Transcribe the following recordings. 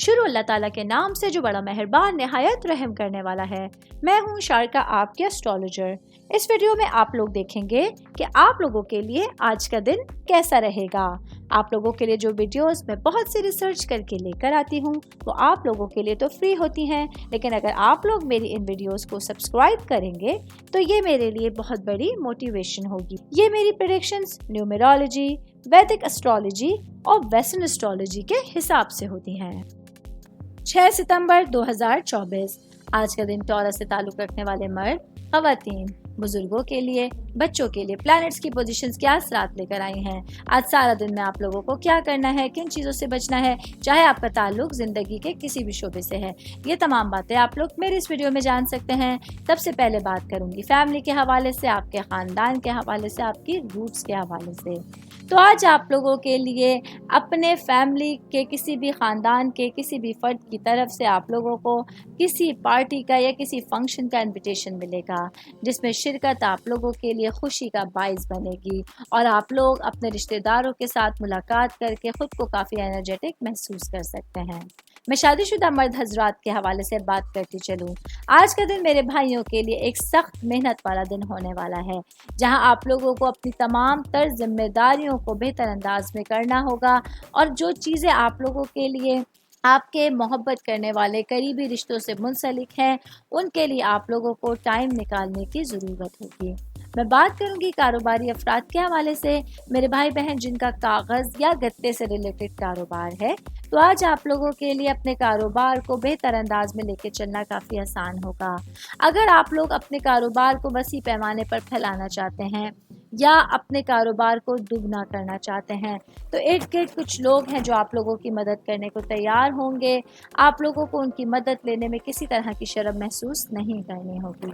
شروع اللہ تعالیٰ کے نام سے جو بڑا مہربان نہایت رحم کرنے والا ہے۔ میں ہوں شارکا، آپ کے اسٹرالوجر۔ اس ویڈیو میں آپ لوگ دیکھیں گے کہ آپ لوگوں کے لیے آج کا دن کیسا رہے گا۔ آپ لوگوں کے لیے جو ویڈیوز میں بہت سی ریسرچ کر کے لے کر آتی ہوں وہ آپ لوگوں کے لیے تو فری ہوتی ہیں، لیکن اگر آپ لوگ میری ان ویڈیوز کو سبسکرائب کریں گے تو یہ میرے لیے بہت بڑی موٹیویشن ہوگی۔ یہ میری پریڈکشنز نیومرولوجی، ویدک اسٹرالوجی اور ویسٹرن اسٹرالوجی کے حساب سے ہوتی ہیں۔ 6 ستمبر 2024 آج کا دن ٹورس سے تعلق رکھنے والے مرد، خواتین، بزرگوں کے لیے، بچوں کے لیے پلانٹس کی پوزیشنز کیا اثرات لے کر آئی ہیں۔ آج سارا دن میں آپ لوگوں کو کیا کرنا ہے، کن چیزوں سے بچنا ہے، چاہے آپ کا تعلق زندگی کے کسی بھی شعبے سے ہے، یہ تمام باتیں آپ لوگ میرے اس ویڈیو میں جان سکتے ہیں۔ سب سے پہلے بات کروں گی فیملی کے حوالے سے، آپ کے خاندان کے حوالے سے، آپ کی روٹس کے حوالے سے۔ تو آج آپ لوگوں کے لیے اپنے فیملی کے کسی بھی خاندان کے کسی بھی فرد کی طرف سے آپ لوگوں کو کسی پارٹی کا یا کسی فنکشن کا انویٹیشن ملے گا، جس میں شرکت آپ لوگوں کے لیے خوشی کا باعث بنے گی اور آپ لوگ اپنے رشتہ داروں کے ساتھ ملاقات کر کے خود کو کافی انرجیٹک محسوس کر سکتے ہیں۔ میں شادی شدہ مرد حضرات کے حوالے سے بات کرتی چلوں۔ آج کا دن میرے بھائیوں کے لیے ایک سخت محنت والا دن ہونے والا ہے، جہاں آپ لوگوں کو اپنی تمام تر ذمہ داریوں کو بہتر انداز میں کرنا ہوگا اور جو چیزیں آپ لوگوں کے لیے آپ کے محبت کرنے والے قریبی رشتوں سے منسلک ہیں ان کے لیے آپ لوگوں کو ٹائم نکالنے کی ضرورت ہوگی۔ میں بات کروں گی کاروباری افراد کے حوالے سے، میرے بھائی بہن جن کا کاغذ یا گتے سے ریلیٹڈ کاروبار ہے، تو آج آپ لوگوں کے لیے اپنے کاروبار کو بہتر انداز میں لے کے چلنا کافی آسان ہوگا۔ اگر آپ لوگ اپنے کاروبار کو وسیع پیمانے پر پھیلانا چاہتے ہیں یا اپنے کاروبار کو دگنا کرنا چاہتے ہیں تو ارد گرد کچھ لوگ ہیں جو آپ لوگوں کی مدد کرنے کو تیار ہوں گے۔ آپ لوگوں کو ان کی مدد لینے میں کسی طرح کی شرم محسوس نہیں کرنی ہوگی۔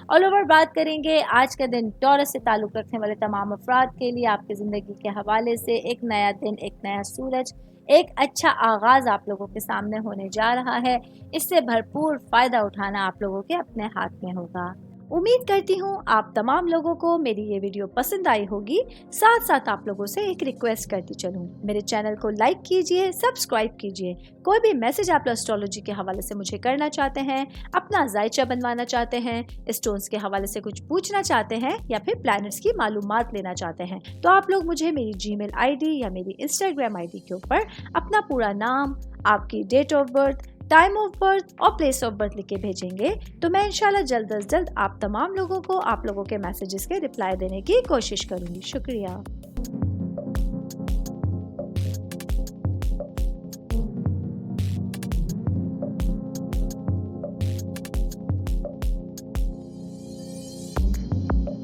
آل اوور بات کریں گے آج کا دن ٹورس سے تعلق رکھنے والے تمام افراد کے لیے آپ کی زندگی کے حوالے سے ایک نیا دن، ایک نیا سورج، ایک اچھا آغاز آپ لوگوں کے سامنے ہونے جا رہا ہے۔ اس سے بھرپور فائدہ اٹھانا آپ لوگوں کے اپنے ہاتھ میں ہوگا۔ امید کرتی ہوں آپ تمام لوگوں کو میری یہ ویڈیو پسند آئی ہوگی۔ ساتھ ساتھ آپ لوگوں سے ایک ریکویسٹ کرتی چلوں، میرے چینل کو لائک کیجئے، سبسکرائب کیجئے۔ کوئی بھی میسج آپ اسٹرالوجی کے حوالے سے مجھے کرنا چاہتے ہیں، اپنا ذائچہ بنوانا چاہتے ہیں، اسٹونز کے حوالے سے کچھ پوچھنا چاہتے ہیں یا پھر پلانٹس کی معلومات لینا چاہتے ہیں تو آپ لوگ مجھے میری جی میل آئی ڈی یا میری انسٹاگرام آئی ڈی کے اوپر اپنا پورا نام، آپ کی date of birth, time of birth اور پلیس آف برتھ لکھ کے بھیجیں گے تو میں انشاءاللہ جلد از جلد آپ تمام لوگوں کو آپ لوگوں کے میسیجز کے رپلائی دینے کی کوشش کروں گی۔ شکریہ۔